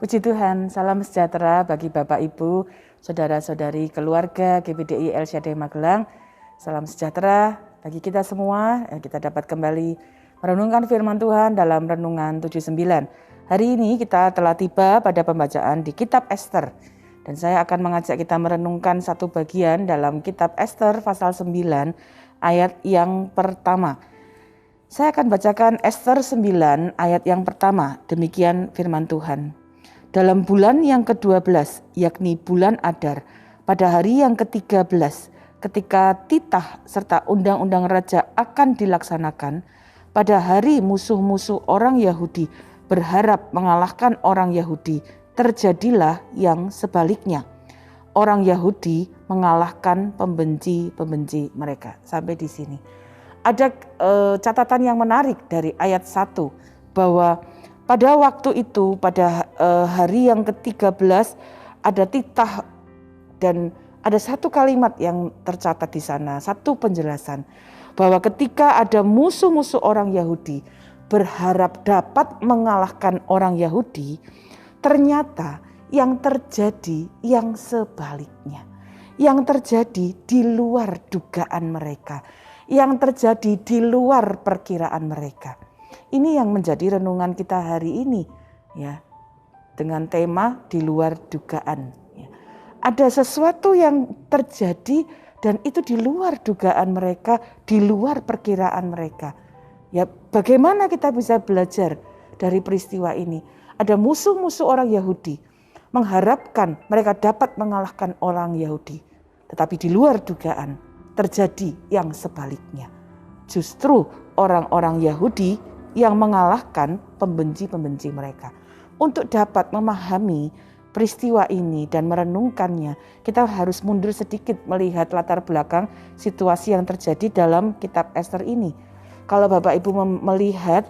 Puji Tuhan, salam sejahtera bagi Bapak Ibu, saudara-saudari keluarga GBDI El Shaddai Magelang. Salam sejahtera bagi kita semua. Kita dapat kembali merenungkan firman Tuhan dalam Renungan 79. Hari ini kita telah tiba pada pembacaan di Kitab Ester. Dan saya akan mengajak kita merenungkan satu bagian dalam Kitab Ester pasal 9 ayat yang pertama. Saya akan bacakan Ester 9 ayat yang pertama. Demikian firman Tuhan. Dalam bulan yang ke-12, yakni bulan Adar, pada hari yang ke-13, ketika titah serta undang-undang raja akan dilaksanakan, pada hari musuh-musuh orang Yahudi berharap mengalahkan orang Yahudi, terjadilah yang sebaliknya. Orang Yahudi mengalahkan pembenci-pembenci mereka. Sampai di sini. Ada catatan yang menarik dari ayat 1, bahwa pada waktu itu, pada hari yang ke-13, ada titah dan ada satu kalimat yang tercatat di sana, satu penjelasan. Bahwa ketika ada musuh-musuh orang Yahudi berharap dapat mengalahkan orang Yahudi, ternyata yang terjadi yang sebaliknya. Yang terjadi di luar dugaan mereka. Yang terjadi di luar perkiraan mereka. Ini yang menjadi renungan kita hari ini, ya, dengan tema di luar dugaan. Ya. Ada sesuatu yang terjadi dan itu di luar dugaan mereka, di luar perkiraan mereka. Ya, bagaimana kita bisa belajar dari peristiwa ini? Ada musuh-musuh orang Yahudi mengharapkan mereka dapat mengalahkan orang Yahudi, tetapi di luar dugaan terjadi yang sebaliknya. Justru orang-orang Yahudi yang mengalahkan pembenci-pembenci mereka. Untuk dapat memahami peristiwa ini dan merenungkannya, kita harus mundur sedikit melihat latar belakang situasi yang terjadi dalam kitab Ester ini. Kalau Bapak Ibu melihat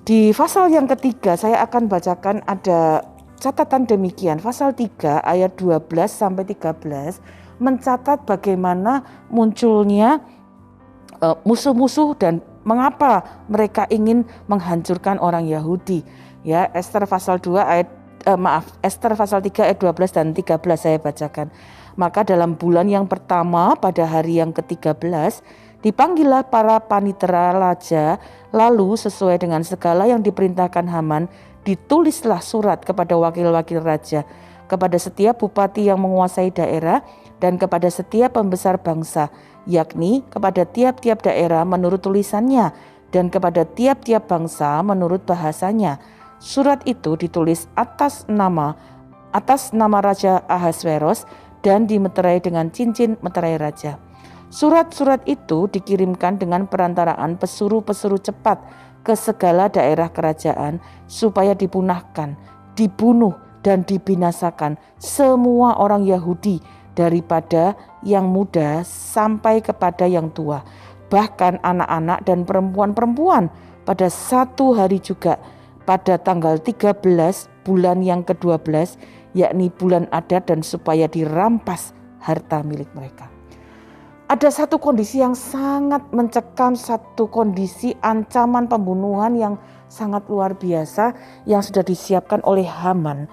di pasal yang ketiga, saya akan bacakan ada catatan demikian. Pasal 3 ayat 12 sampai 13 mencatat bagaimana munculnya musuh-musuh dan mengapa mereka ingin menghancurkan orang Yahudi. Ya, Ester pasal 2 ayat Ester pasal 3 ayat 12 dan 13 saya bacakan. Maka dalam bulan yang pertama pada hari yang ke-13 dipanggillah para panitera raja, lalu sesuai dengan segala yang diperintahkan Haman ditulislah surat kepada wakil-wakil raja, kepada setiap bupati yang menguasai daerah dan kepada setiap pembesar bangsa, yakni kepada tiap-tiap daerah menurut tulisannya dan kepada tiap-tiap bangsa menurut bahasanya. Surat itu ditulis atas nama Raja Ahasveros dan dimeterai dengan cincin meterai raja. Surat-surat itu dikirimkan dengan perantaraan pesuruh-pesuruh cepat ke segala daerah kerajaan supaya dipunahkan, dibunuh dan dibinasakan semua orang Yahudi, daripada yang muda sampai kepada yang tua, bahkan anak-anak dan perempuan-perempuan. Pada satu hari juga, pada tanggal 13 bulan yang ke-12, yakni bulan Adar, dan supaya dirampas harta milik mereka. Ada satu kondisi yang sangat mencekam, satu kondisi ancaman pembunuhan yang sangat luar biasa yang sudah disiapkan oleh Haman.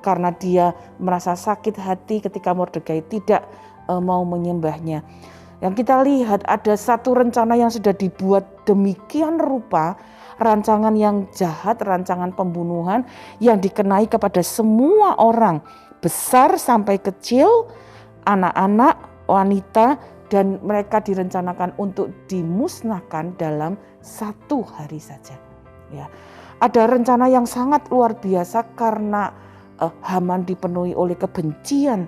Karena dia merasa sakit hati ketika Mordekai tidak mau menyembahnya. Yang kita lihat ada satu rencana yang sudah dibuat demikian rupa, rancangan yang jahat, rancangan pembunuhan yang dikenai kepada semua orang, besar sampai kecil, anak-anak, wanita, dan mereka direncanakan untuk dimusnahkan dalam satu hari saja. Ya. Ada rencana yang sangat luar biasa karena Haman dipenuhi oleh kebencian.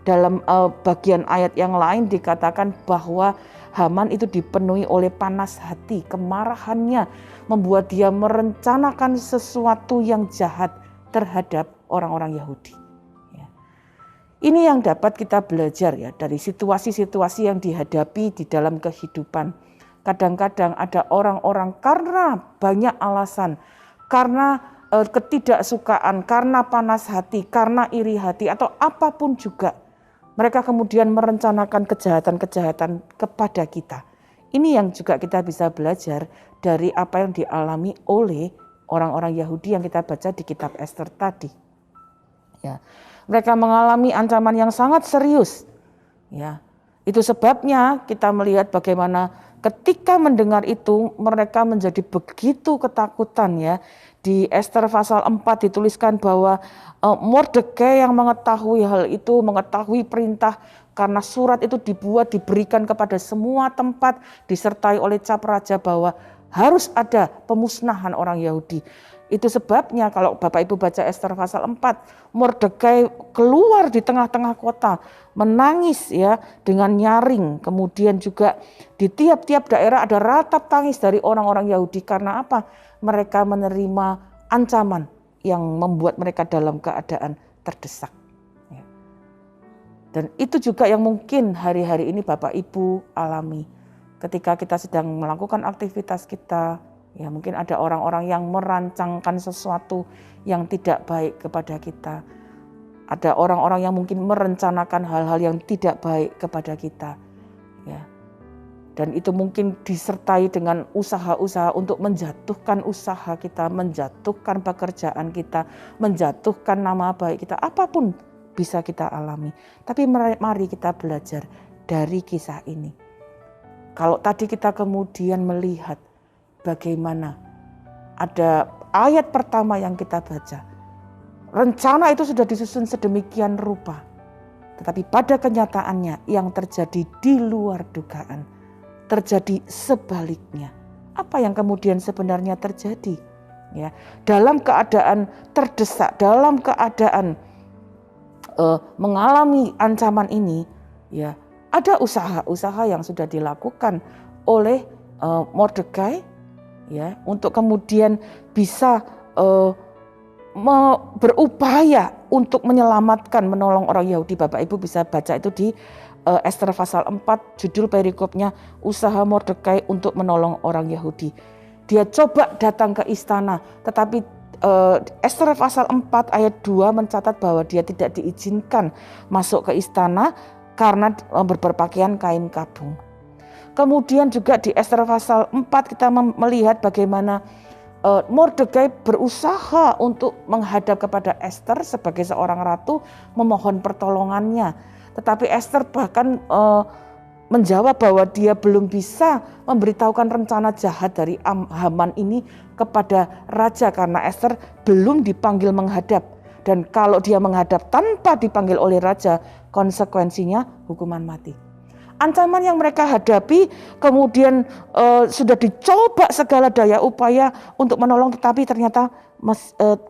Dalam bagian ayat yang lain dikatakan bahwa Haman itu dipenuhi oleh panas hati, kemarahannya membuat dia merencanakan sesuatu yang jahat terhadap orang-orang Yahudi. Ya. Ini yang dapat kita belajar ya dari situasi-situasi yang dihadapi di dalam kehidupan. Kadang-kadang ada orang-orang karena banyak alasan, karena ketidaksukaan, karena panas hati, karena iri hati, atau apapun juga, mereka kemudian merencanakan kejahatan-kejahatan kepada kita. Ini yang juga kita bisa belajar dari apa yang dialami oleh orang-orang Yahudi yang kita baca di kitab Ester tadi. Ya, mereka mengalami ancaman yang sangat serius. Ya, itu sebabnya kita melihat bagaimana ketika mendengar itu mereka menjadi begitu ketakutan ya. Di Ester pasal 4 dituliskan bahwa Mordekai yang mengetahui hal itu, mengetahui perintah karena surat itu dibuat, diberikan kepada semua tempat, disertai oleh cap raja bahwa harus ada pemusnahan orang Yahudi. Itu sebabnya kalau Bapak Ibu baca Ester pasal 4, Mordekai keluar di tengah-tengah kota, menangis ya dengan nyaring. Kemudian juga di tiap-tiap daerah ada ratap tangis dari orang-orang Yahudi. Karena apa? Mereka menerima ancaman yang membuat mereka dalam keadaan terdesak. Dan itu juga yang mungkin hari-hari ini Bapak Ibu alami. Ketika kita sedang melakukan aktivitas kita, ya mungkin ada orang-orang yang merancangkan sesuatu yang tidak baik kepada kita. Ada orang-orang yang mungkin merencanakan hal-hal yang tidak baik kepada kita. Ya. Dan itu mungkin disertai dengan usaha-usaha untuk menjatuhkan usaha kita, menjatuhkan pekerjaan kita, menjatuhkan nama baik kita, apapun bisa kita alami. Tapi mari kita belajar dari kisah ini. Kalau tadi kita kemudian melihat bagaimana ada ayat pertama yang kita baca. Rencana itu sudah disusun sedemikian rupa. Tetapi pada kenyataannya yang terjadi di luar dugaan. Terjadi sebaliknya. Apa yang kemudian sebenarnya terjadi? Ya, dalam keadaan terdesak, dalam keadaan mengalami ancaman ini, ya ada usaha-usaha yang sudah dilakukan oleh Mordekai, ya untuk kemudian bisa berupaya untuk menyelamatkan, menolong orang Yahudi. Bapak Ibu bisa baca itu di Ester pasal 4, judul perikopnya usaha Mordekai untuk menolong orang Yahudi. Dia coba datang ke istana, tetapi Ester pasal 4 ayat 2 mencatat bahwa dia tidak diizinkan masuk ke istana karena berpakaian kain kabung. Kemudian juga di Ester pasal 4 kita melihat bagaimana Mordekai berusaha untuk menghadap kepada Ester sebagai seorang ratu, memohon pertolongannya. Tetapi Ester bahkan menjawab bahwa dia belum bisa memberitahukan rencana jahat dari Haman ini kepada raja karena Ester belum dipanggil menghadap. Dan kalau dia menghadap tanpa dipanggil oleh raja, konsekuensinya hukuman mati. Ancaman yang mereka hadapi kemudian sudah dicoba segala daya upaya untuk menolong, tetapi ternyata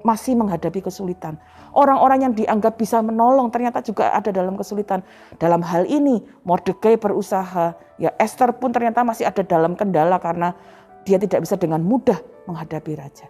masih menghadapi kesulitan. Orang-orang yang dianggap bisa menolong ternyata juga ada dalam kesulitan. Dalam hal ini Mordekai berusaha, ya Ester pun ternyata masih ada dalam kendala karena dia tidak bisa dengan mudah menghadapi raja.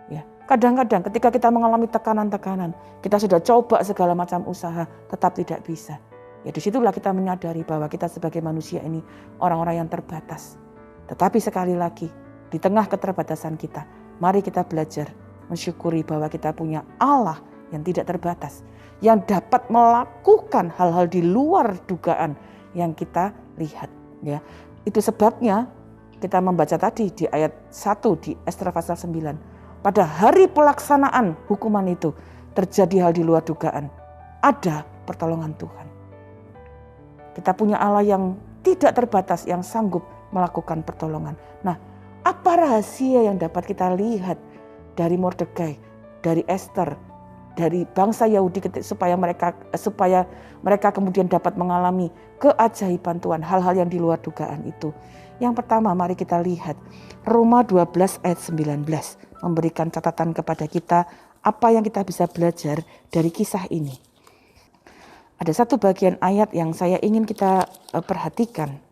Ya, kadang-kadang ketika kita mengalami tekanan-tekanan, kita sudah coba segala macam usaha, tetap tidak bisa. Ya disitulah kita menyadari bahwa kita sebagai manusia ini orang-orang yang terbatas. Tetapi sekali lagi, di tengah keterbatasan kita, mari kita belajar mensyukuri bahwa kita punya Allah yang tidak terbatas, yang dapat melakukan hal-hal di luar dugaan yang kita lihat. Ya, itu sebabnya kita membaca tadi di ayat 1 di Ester pasal 9. Pada hari pelaksanaan hukuman itu terjadi hal di luar dugaan. Ada pertolongan Tuhan. Kita punya Allah yang tidak terbatas, yang sanggup melakukan pertolongan. Nah, apa rahasia yang dapat kita lihat dari Mordekai, dari Ester, dari bangsa Yahudi supaya mereka kemudian dapat mengalami keajaiban Tuhan, hal-hal yang di luar dugaan itu? Yang pertama, mari kita lihat Roma 12 ayat 19 memberikan catatan kepada kita apa yang kita bisa belajar dari kisah ini. Ada satu bagian ayat yang saya ingin kita perhatikan.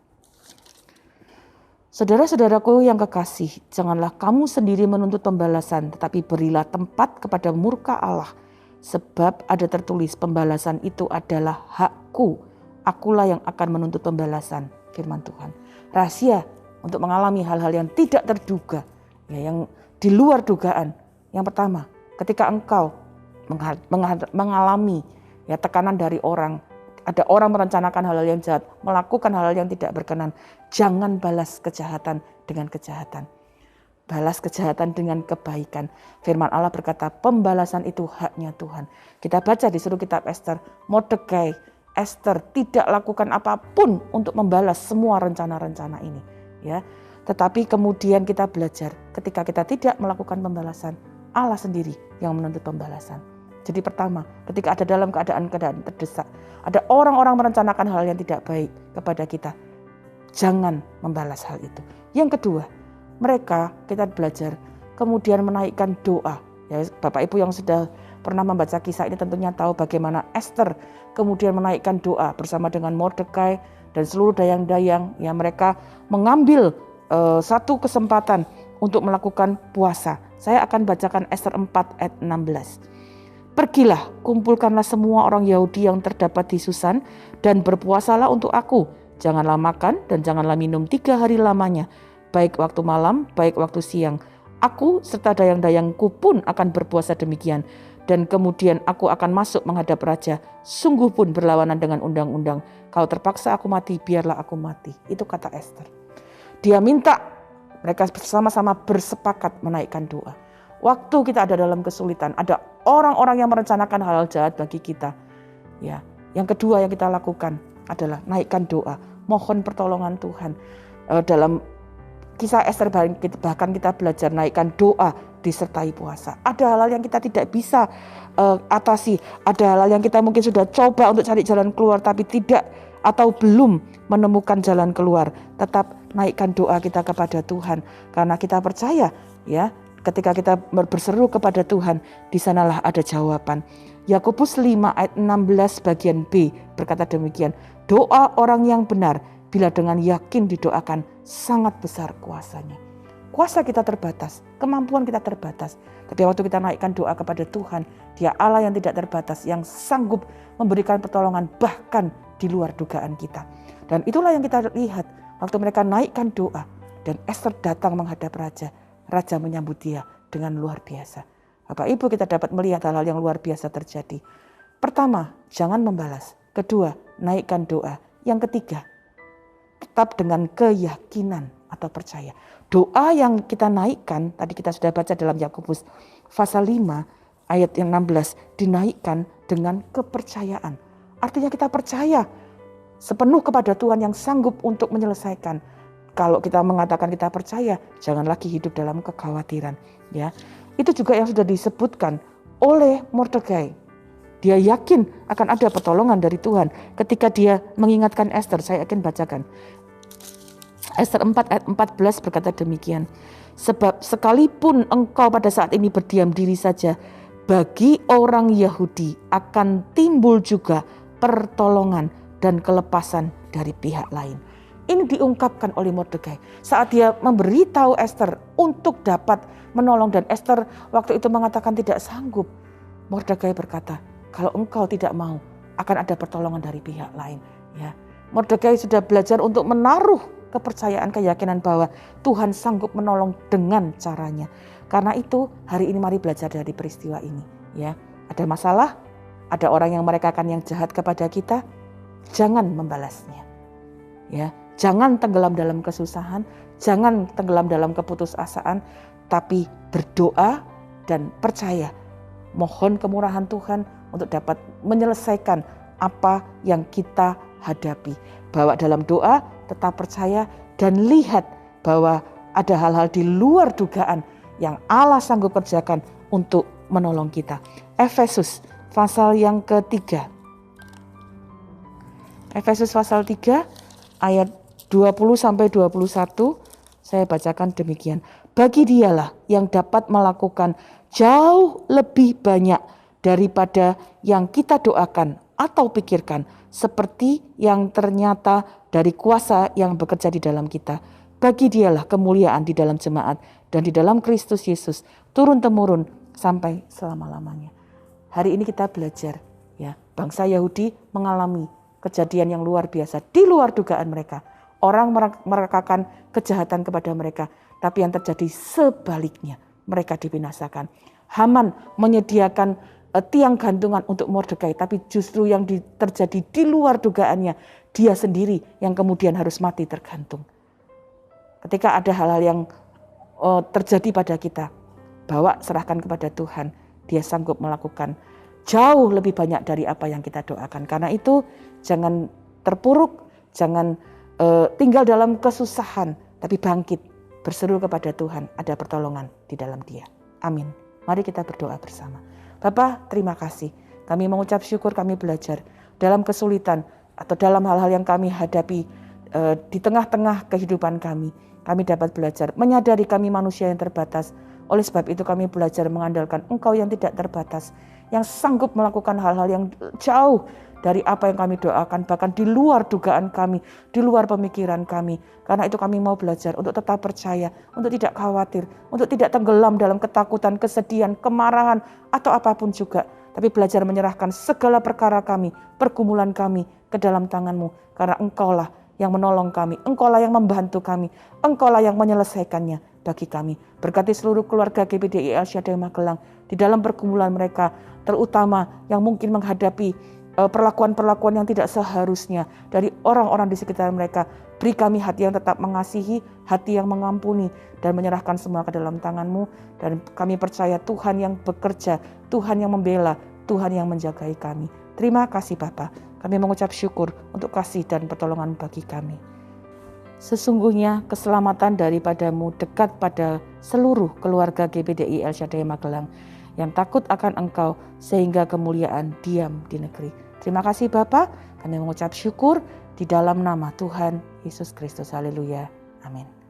Saudara-saudaraku yang kekasih, janganlah kamu sendiri menuntut pembalasan, tetapi berilah tempat kepada murka Allah. Sebab ada tertulis, pembalasan itu adalah hakku, akulah yang akan menuntut pembalasan, firman Tuhan. Rahasia untuk mengalami hal-hal yang tidak terduga, ya, yang di luar dugaan. Yang pertama, ketika engkau mengalami ya tekanan dari orang, ada orang merencanakan hal-hal yang jahat, melakukan hal-hal yang tidak berkenan, jangan balas kejahatan dengan kejahatan. Balas kejahatan dengan kebaikan. Firman Allah berkata, pembalasan itu haknya Tuhan. Kita baca di seluruh kitab Ester, Mordekai, Ester tidak lakukan apapun untuk membalas semua rencana-rencana ini. Ya, tetapi kemudian kita belajar, ketika kita tidak melakukan pembalasan, Allah sendiri yang menuntut pembalasan. Jadi pertama, ketika ada dalam keadaan terdesak, ada orang-orang merencanakan hal yang tidak baik kepada kita, jangan membalas hal itu. Yang kedua, kita belajar kemudian menaikkan doa. Ya, Bapak Ibu yang sudah pernah membaca kisah ini tentunya tahu bagaimana Ester kemudian menaikkan doa bersama dengan Mordekai dan seluruh dayang-dayang. Ya, mereka mengambil satu kesempatan untuk melakukan puasa. Saya akan bacakan Ester 4 ayat 16. Pergilah, kumpulkanlah semua orang Yahudi yang terdapat di Susan dan berpuasalah untuk aku. Janganlah makan dan janganlah minum 3 hari lamanya, baik waktu malam, baik waktu siang. Aku serta dayang-dayangku pun akan berpuasa demikian. Dan kemudian aku akan masuk menghadap raja. Sungguh pun berlawanan dengan undang-undang. Kalau terpaksa aku mati, biarlah aku mati. Itu kata Ester. Dia minta, mereka bersama-sama bersepakat menaikkan doa. Waktu kita ada dalam kesulitan, ada orang-orang yang merencanakan hal-hal jahat bagi kita. Ya, yang kedua yang kita lakukan adalah naikkan doa, mohon pertolongan Tuhan. Dalam kisah Ester bahkan kita belajar naikkan doa disertai puasa. Ada hal-hal yang kita tidak bisa atasi, ada hal-hal yang kita mungkin sudah coba untuk cari jalan keluar tapi tidak atau belum menemukan jalan keluar. Tetap naikkan doa kita kepada Tuhan karena kita percaya, ya, ketika kita berseru kepada Tuhan, di sanalah ada jawaban. Yakobus 5 ayat 16 bagian B berkata demikian, doa orang yang benar bila dengan yakin didoakan sangat besar kuasanya. Kuasa kita terbatas, kemampuan kita terbatas. Tapi waktu kita naikkan doa kepada Tuhan, Dia Allah yang tidak terbatas, yang sanggup memberikan pertolongan bahkan di luar dugaan kita. Dan itulah yang kita lihat waktu mereka naikkan doa dan Ester datang menghadap raja. Raja menyambut dia dengan luar biasa. Bapak Ibu, kita dapat melihat hal-hal yang luar biasa terjadi. Pertama, jangan membalas. Kedua, naikkan doa. Yang ketiga, tetap dengan keyakinan atau percaya. Doa yang kita naikkan, tadi kita sudah baca dalam Yakobus pasal 5 ayat yang 16, dinaikkan dengan kepercayaan. Artinya kita percaya sepenuh kepada Tuhan yang sanggup untuk menyelesaikan. Kalau kita mengatakan kita percaya, jangan lagi hidup dalam kekhawatiran. Ya, itu juga yang sudah disebutkan oleh Mordekai. Dia yakin akan ada pertolongan dari Tuhan ketika dia mengingatkan Ester. Saya akan bacakan. Ester 4 ayat 14 berkata demikian. Sebab sekalipun engkau pada saat ini berdiam diri saja, bagi orang Yahudi akan timbul juga pertolongan dan kelepasan dari pihak lain. Ini diungkapkan oleh Mordekai saat dia memberitahu Ester untuk dapat menolong, dan Ester waktu itu mengatakan tidak sanggup. Mordekai berkata, kalau engkau tidak mau, akan ada pertolongan dari pihak lain. Ya, Mordekai sudah belajar untuk menaruh kepercayaan, keyakinan bahwa Tuhan sanggup menolong dengan caranya. Karena itu hari ini mari belajar dari peristiwa ini. Ya, ada masalah, ada orang yang merekakan yang jahat kepada kita, jangan membalasnya. Ya. Jangan tenggelam dalam kesusahan, jangan tenggelam dalam keputusasaan, tapi berdoa dan percaya. Mohon kemurahan Tuhan untuk dapat menyelesaikan apa yang kita hadapi. Bawa dalam doa, tetap percaya dan lihat bahwa ada hal-hal di luar dugaan yang Allah sanggup kerjakan untuk menolong kita. Efesus pasal yang ketiga. Efesus pasal 3 ayat 20-21 saya bacakan demikian. Bagi dialah yang dapat melakukan jauh lebih banyak daripada yang kita doakan atau pikirkan, seperti yang ternyata dari kuasa yang bekerja di dalam kita. Bagi dialah kemuliaan di dalam jemaat dan di dalam Kristus Yesus turun-temurun sampai selama-lamanya. Hari ini kita belajar, ya, bangsa Yahudi mengalami kejadian yang luar biasa di luar dugaan mereka. Orang merekakan kejahatan kepada mereka, tapi yang terjadi sebaliknya, mereka dibinasakan. Haman menyediakan tiang gantungan untuk Mordekai, tapi justru yang terjadi di luar dugaannya, dia sendiri yang kemudian harus mati tergantung. Ketika ada hal-hal yang terjadi pada kita, bawa serahkan kepada Tuhan, dia sanggup melakukan jauh lebih banyak dari apa yang kita doakan. Karena itu jangan terpuruk, jangan tinggal dalam kesusahan, tapi bangkit, berseru kepada Tuhan, ada pertolongan di dalam Dia. Amin. Mari kita berdoa bersama. Bapa, terima kasih. Kami mengucap syukur kami belajar dalam kesulitan atau dalam hal-hal yang kami hadapi di tengah-tengah kehidupan kami. Kami dapat belajar menyadari kami manusia yang terbatas. Oleh sebab itu kami belajar mengandalkan Engkau yang tidak terbatas, yang sanggup melakukan hal-hal yang jauh dari apa yang kami doakan, bahkan di luar dugaan kami, di luar pemikiran kami. Karena itu kami mau belajar untuk tetap percaya, untuk tidak khawatir, untuk tidak tenggelam dalam ketakutan, kesedihan, kemarahan, atau apapun juga. Tapi belajar menyerahkan segala perkara kami, pergumulan kami ke dalam tangan-Mu. Karena Engkaulah yang menolong kami, Engkaulah yang membantu kami, Engkaulah yang menyelesaikannya bagi kami. Berkati seluruh keluarga GBDI El Shaddai Magelang di dalam pergumulan mereka, terutama yang mungkin menghadapi perlakuan-perlakuan yang tidak seharusnya dari orang-orang di sekitar mereka. Beri kami hati yang tetap mengasihi, hati yang mengampuni, dan menyerahkan semua ke dalam tangan-Mu. Dan kami percaya Tuhan yang bekerja, Tuhan yang membela, Tuhan yang menjagai kami. Terima kasih Bapa. Kami mengucap syukur untuk kasih dan pertolongan bagi kami. Sesungguhnya keselamatan daripada-Mu dekat pada seluruh keluarga GBDI El Shaddai Magelang yang takut akan Engkau, sehingga kemuliaan diam di negeri. Terima kasih Bapa, kami mengucap syukur di dalam nama Tuhan Yesus Kristus. Haleluya. Amin.